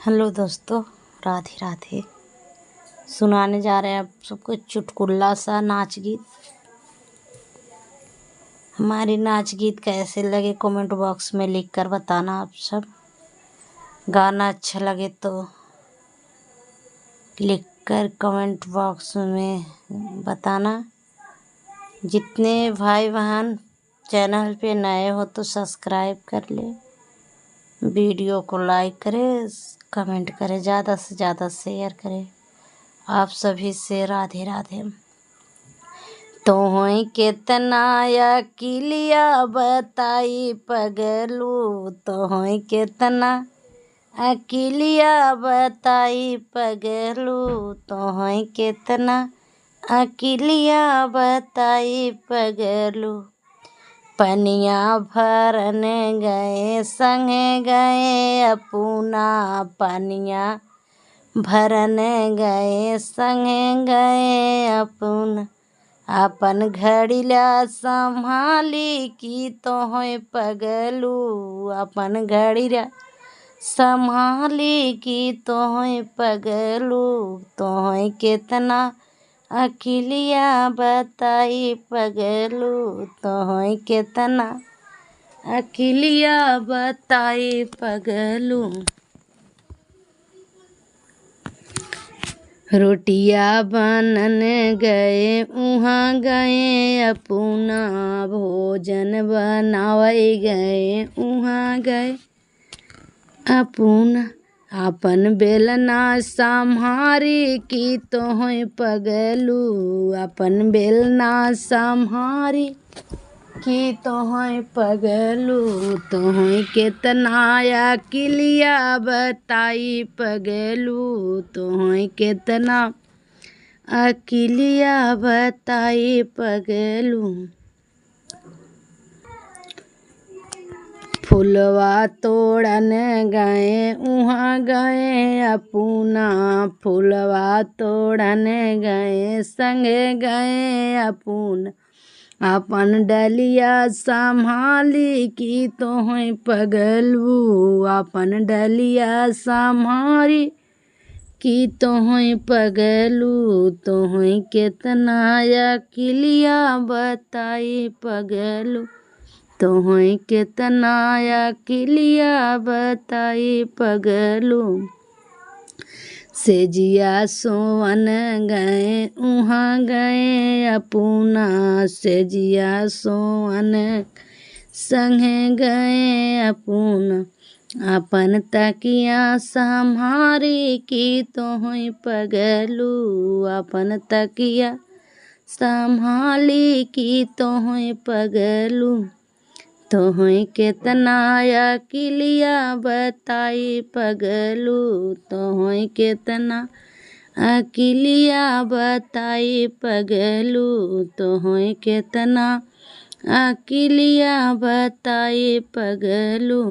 Hello दोस्तों, राधे राधे। सुनाने जा रहे हैं आप सबको चुटकुला सा नाच गीत। हमारी नाच गीत कैसे लगे कमेंट बॉक्स में लिख कर बताना। आप सब गाना अच्छा लगे तो लिख कर कमेंट बॉक्स में बताना। जितने भाई बहन चैनल पे नए हो तो सब्सक्राइब कर ले, वीडियो को लाइक करें, कमेंट करें, ज़्यादा से ज़्यादा शेयर करें। आप सभी से राधे राधे। तोहई केतना अकिलिया बताई पगलू, तोहई केतना अकिलिया बताई पगलू, तोहई केतना अकिलिया बताई पगलू। पनिया भरने गए संगे गए अपना, पनिया भरने गए संगे गए अपना। अपन घड़िया संभाली की तोहई पगलू, अपन घड़िया संभाली की तोहई पगलू। तोहई केतना अकिलिया बताई पगलू, तोहई केतना अकिलिया बताई पगलू। रोटिया बनने गए उहाँ गए अपना, भोजन बनावे गए उहाँ गए अपना। अपन बेलना संहारी की तोहई पगलू, अपन बेलना संहारी की तोहई पगलू। तोहई केतना अकिलिया बताई पगलू, तोहई केतना अकिलिया बताई पगलू। फुलवा तोड़न गए उहाँ गए अपना, फुलवा तोड़न गए संगे गए अपना। अपन डलिया संभाली की तोहई पगलू, अपन डलिया संभारी की तोहई पगलू। तोहई केतना अकिलिया बताई पगलू, तोहई केतना अकिलिया बताई पगलू। सेजिया सोवन गए उहाँ गए अपना, सेजिया सोवन संगे गए अपना। अपन तकिया संभारी की तोहई पगलू, अपन तकिया संभाली की तोहई पगलू। तोहई केतना अकिलिया बताई पगलू, तोहई केतना अकिलिया बताई पगलू। तोहई केतना अकिलिया बताई पगलू।